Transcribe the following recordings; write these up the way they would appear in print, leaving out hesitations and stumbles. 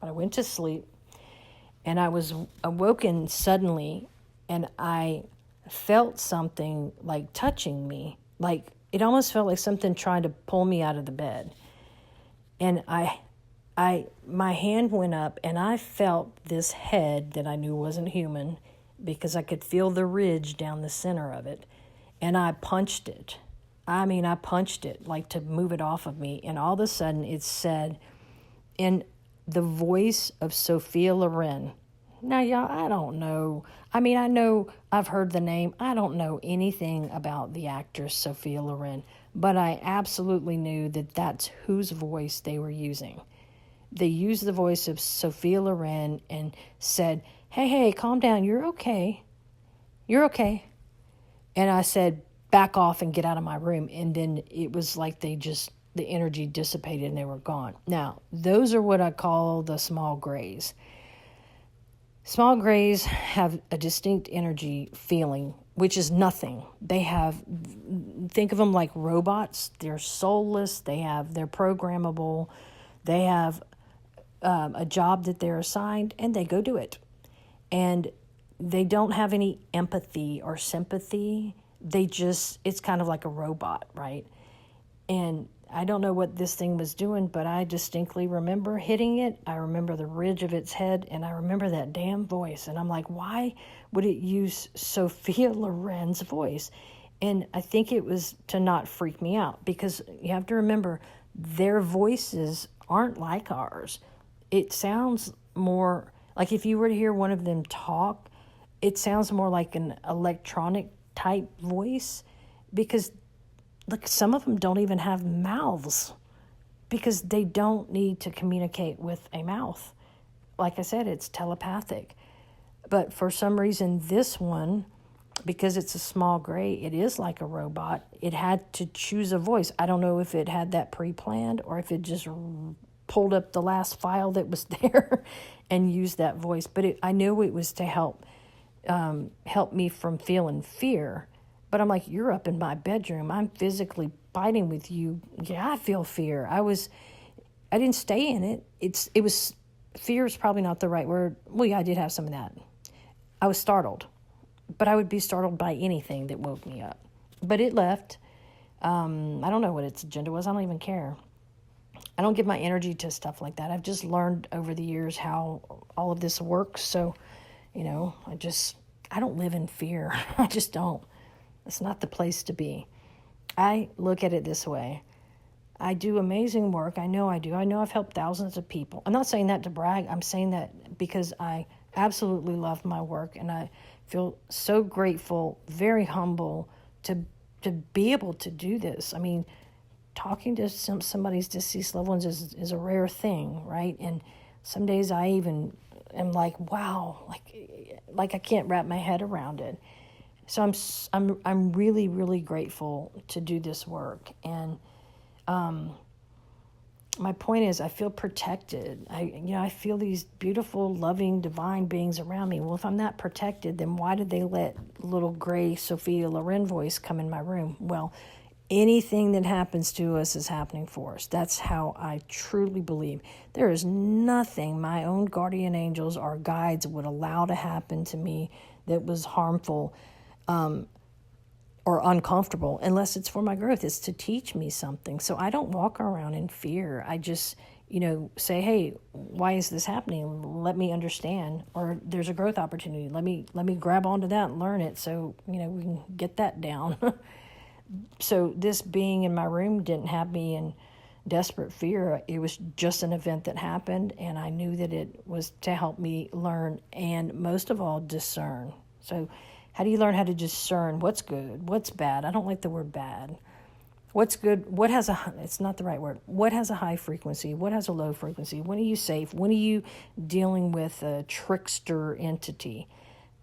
But I went to sleep, and I was awoken suddenly, and I felt something like touching me. Like it almost felt like something trying to pull me out of the bed. And my hand went up, and I felt this head that I knew wasn't human because I could feel the ridge down the center of it. And I punched it. I mean, I punched it like to move it off of me. And all of a sudden it said, in the voice of Sophia Loren. Now, y'all, I don't know. I mean, I know I've heard the name. I don't know anything about the actress Sophia Loren, but I absolutely knew that that's whose voice they were using. They used the voice of Sophia Loren and said, hey, hey, calm down. You're okay. You're okay. And I said, back off and get out of my room. And then it was like the energy dissipated and they were gone. Now, those are what I call the small grays. Small grays have a distinct energy feeling, which is nothing. Think of them like robots. They're soulless. They're programmable. They have a job that they're assigned, and they go do it. And they don't have any empathy or sympathy. It's kind of like a robot, right? And I don't know what this thing was doing, but I distinctly remember hitting it. I remember the ridge of its head, and I remember that damn voice. And I'm like, why would it use Sophia Loren's voice? And I think it was to not freak me out, because you have to remember, their voices aren't like ours. It sounds more like, if you were to hear one of them talk, it sounds more like an electronic type voice, because look, some of them don't even have mouths because they don't need to communicate with a mouth. Like I said, it's telepathic. But for some reason, this one, because it's a small gray, it is like a robot. It had to choose a voice. I don't know if it had that pre-planned or if it just pulled up the last file that was there and used that voice. But I knew it was to help me from feeling fear. But I'm like, you're up in my bedroom. I'm physically fighting with you. Yeah, I feel fear. I didn't stay in it. It was, fear is probably not the right word. Well, yeah, I did have some of that. I was startled, but I would be startled by anything that woke me up. But it left. I don't know what its agenda was. I don't even care. I don't give my energy to stuff like that. I've just learned over the years how all of this works. So, I don't live in fear. I just don't. It's not the place to be. I look at it this way. I do amazing work. I know I do. I know I've helped thousands of people. I'm not saying that to brag. I'm saying that because I absolutely love my work, and I feel so grateful, very humble to be able to do this. I mean, talking to somebody's deceased loved ones is a rare thing, right? And some days I even am like, wow, like I can't wrap my head around it. So I'm really, really grateful to do this work. And my point is, I feel protected. I feel these beautiful, loving, divine beings around me. Well, if I'm not protected, then why did they let little gray Sophia Loren voice come in my room? Well, anything that happens to us is happening for us. That's how I truly believe. There is nothing my own guardian angels or guides would allow to happen to me that was harmful or uncomfortable, unless it's for my growth. It's to teach me something. So I don't walk around in fear. I just, say, hey, why is this happening? Let me understand. Or there's a growth opportunity. Let me grab onto that and learn it so, we can get that down. So this being in my room didn't have me in desperate fear. It was just an event that happened, and I knew that it was to help me learn and, most of all, discern. So how do you learn how to discern what's good, what's bad? I don't like the word bad. What's good? It's not the right word. What has a high frequency? What has a low frequency? When are you safe? When are you dealing with a trickster entity?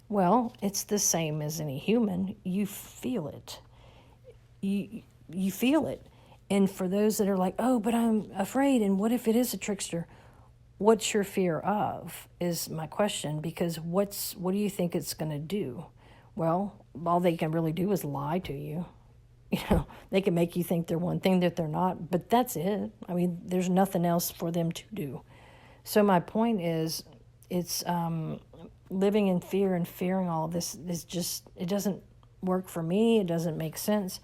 Well, it's the same as any human. You feel it. You feel it. And for those that are like, oh, but I'm afraid, and what if it is a trickster? What's your fear of is my question, because what do you think it's going to do? Well, all they can really do is lie to you. They can make you think they're one thing that they're not, but that's it. I mean, there's nothing else for them to do. So my point is, it's living in fear and fearing all of this is just, it doesn't work for me. It doesn't make sense.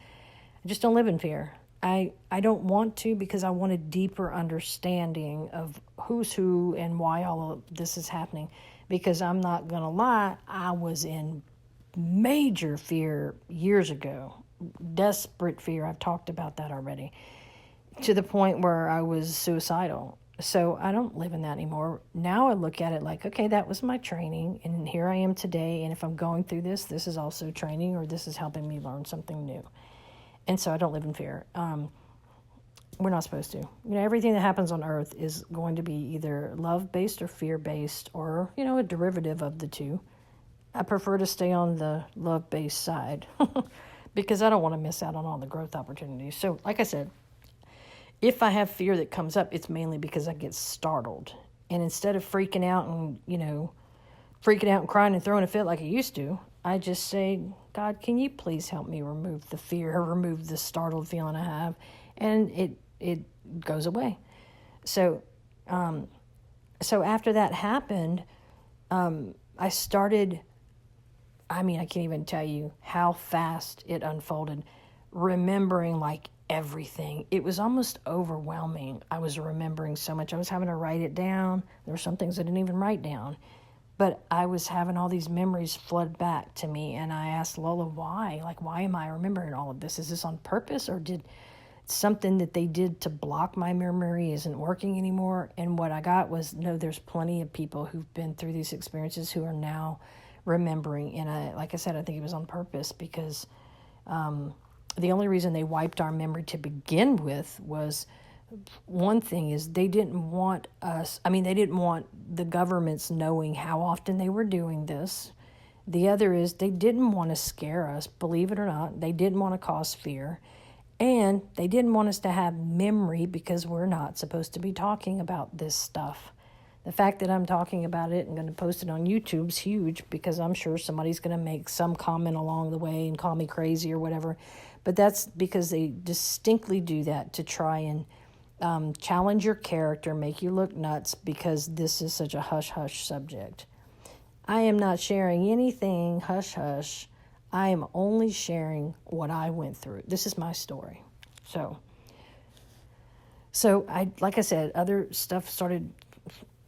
I just don't live in fear. I don't want to, because I want a deeper understanding of who's who and why all of this is happening. Because I'm not going to lie, I was in major fear years ago. Desperate fear. I've talked about that already. To the point where I was suicidal. So I don't live in that anymore. Now I look at it like, okay, that was my training, and here I am today. And if I'm going through this, this is also training, or this is helping me learn something new. And so I don't live in fear. We're not supposed to. You know, everything that happens on earth is going to be either love-based or fear-based, or, you know, a derivative of the two. I prefer to stay on the love-based side because I don't want to miss out on all the growth opportunities. So, like I said, if I have fear that comes up, it's mainly because I get startled. And instead of freaking out and, you know, freaking out and crying and throwing a fit like I used to, I just say, God, can you please help me remove the fear, remove the startled feeling I have? And it goes away. So after that happened, I started, I can't even tell you how fast it unfolded, remembering like everything. It was almost overwhelming. I was remembering so much. I was having to write it down. There were some things I didn't even write down. But I was having all these memories flood back to me, and I asked Lola why. Like, why am I remembering all of this? Is this on purpose, or did something that they did to block my memory isn't working anymore? And what I got was, no, there's plenty of people who've been through these experiences who are now remembering. And like I said, I think it was on purpose, because the only reason they wiped our memory to begin with was, one thing is they didn't want they didn't want the governments knowing how often they were doing this. The other is they didn't want to scare us, believe it or not. They didn't want to cause fear. And they didn't want us to have memory, because we're not supposed to be talking about this stuff. The fact that I'm talking about it and going to post it on YouTube is huge, because I'm sure somebody's going to make some comment along the way and call me crazy or whatever. But that's because they distinctly do that to try and challenge your character, make you look nuts, because this is such a hush-hush subject. I am not sharing anything hush-hush. I am only sharing what I went through. This is my story. So like I said, other stuff started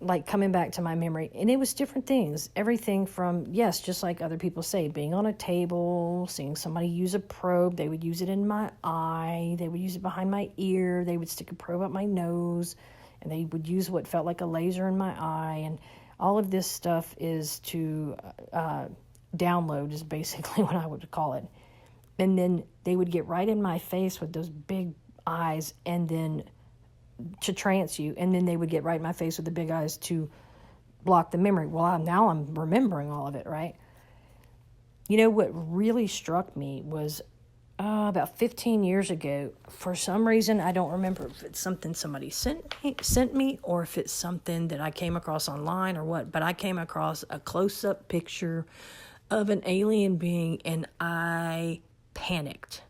like coming back to my memory, and it was different things. Everything from, yes, just like other people say, being on a table, seeing somebody use a probe. They would use it in my eye. They would use it behind my ear. They would stick a probe up my nose, and they would use what felt like a laser in my eye. And all of this stuff is to download, is basically what I would call it. And then they would get right in my face with those big eyes, and then to trance you, and then they would get right in my face with the big eyes to block the memory. Well, now I'm remembering all of it, right? You know what really struck me was about 15 years ago, for some reason, I don't remember if it's something somebody sent me or if it's something that I came across online or what, but I came across a close-up picture of an alien being, and I panicked,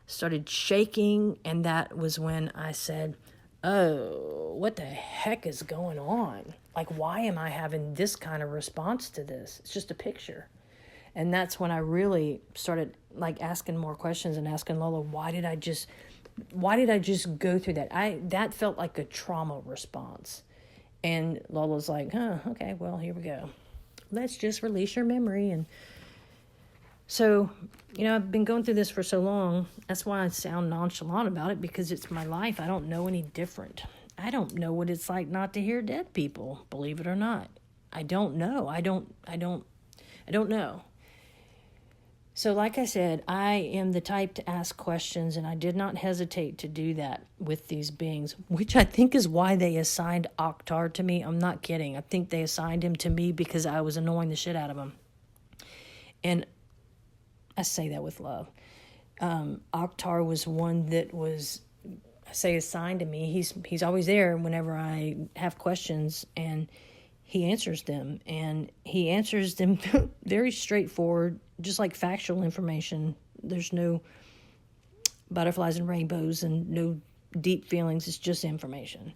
started shaking, and that was when I said, oh, what the heck is going on? Like, why am I having this kind of response to this? It's just a picture. And that's when I really started like asking more questions and asking Lola, why did I just go through that? That felt like a trauma response. And Lola's like, okay, well, here we go. Let's just release your memory. And so, I've been going through this for so long. That's why I sound nonchalant about it, because it's my life. I don't know any different. I don't know what it's like not to hear dead people, believe it or not. I don't know. I don't know. So like I said, I am the type to ask questions, and I did not hesitate to do that with these beings, which I think is why they assigned Akhtar to me. I'm not kidding. I think they assigned him to me because I was annoying the shit out of him. And I say that with love. Akhtar was one that was, I say, assigned to me. He's always there whenever I have questions, and he answers them. And he answers them very straightforward, just like factual information. There's no butterflies and rainbows and no deep feelings. It's just information.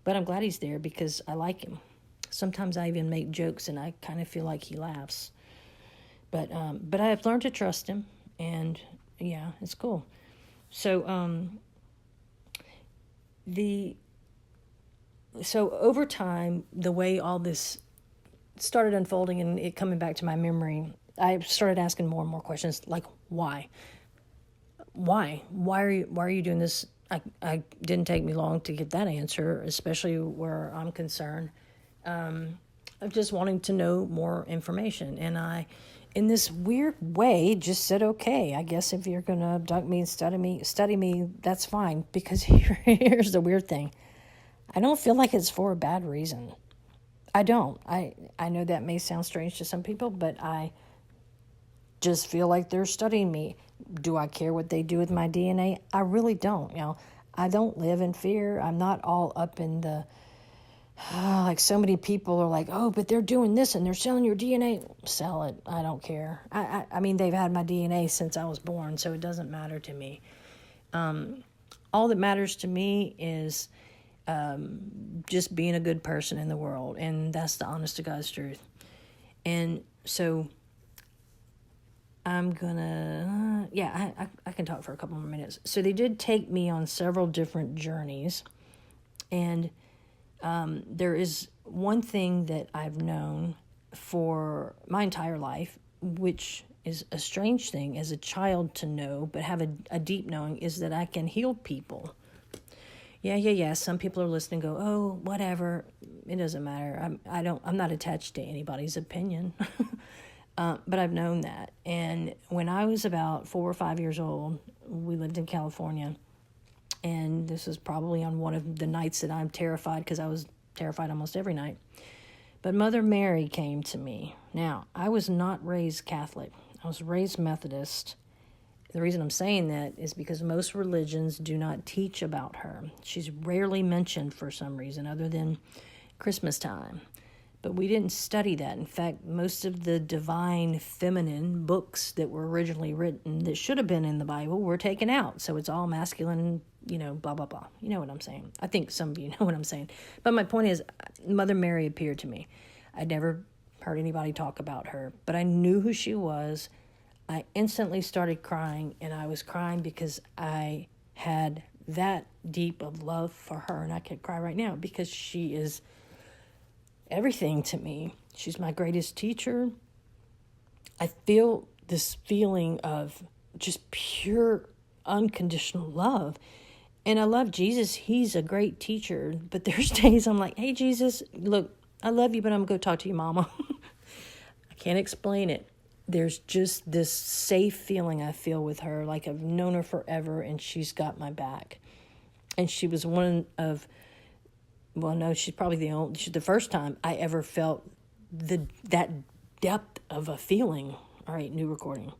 But I'm glad he's there because I like him. Sometimes I even make jokes and I kind of feel like he laughs. But I've learned to trust him, and yeah, it's cool. So over time, the way all this started unfolding and it coming back to my memory, I started asking more and more questions like why? Why are you doing this? I didn't take me long to get that answer, especially where I'm concerned. Of just wanting to know more information, and I, in this weird way, just said, okay, I guess if you're gonna abduct me and study me, that's fine. Because here's the weird thing: I don't feel like it's for a bad reason. I don't. I know that may sound strange to some people, but I just feel like they're studying me. Do I care what they do with my DNA? I really don't. I don't live in fear. I'm not all up in the, like so many people are like, oh, but they're doing this and they're selling your DNA. Sell it. I don't care. I mean, they've had my DNA since I was born, so it doesn't matter to me. All that matters to me is just being a good person in the world, and that's the honest to God's truth. And so I'm gonna, I can talk for a couple more minutes. So they did take me on several different journeys, and there is one thing that I've known for my entire life, which is a strange thing as a child to know, but have a deep knowing, is that I can heal people. Yeah. Some people are listening and go, oh, whatever. It doesn't matter. I'm not attached to anybody's opinion. But I've known that. And when I was about 4 or 5 years old, we lived in California. And this was probably on one of the nights that I'm terrified, because I was terrified almost every night. But Mother Mary came to me. Now, I was not raised Catholic. I was raised Methodist. The reason I'm saying that is because most religions do not teach about her. She's rarely mentioned for some reason other than Christmas time. But we didn't study that. In fact, most of the divine feminine books that were originally written that should have been in the Bible were taken out. So it's all masculine, blah, blah, blah. You know what I'm saying. I think some of you know what I'm saying. But my point is, Mother Mary appeared to me. I'd never heard anybody talk about her, but I knew who she was. I instantly started crying, and I was crying because I had that deep of love for her, and I could cry right now because she is everything to me. She's my greatest teacher. I feel this feeling of just pure unconditional love. And I love Jesus. He's a great teacher. But there's days I'm like, hey, Jesus, look, I love you, but I'm going to go talk to your mama. I can't explain it. There's just this safe feeling I feel with her, like I've known her forever and she's got my back. And she was one of, well, no, she's probably the first time I ever felt that depth of a feeling. All right, new recording.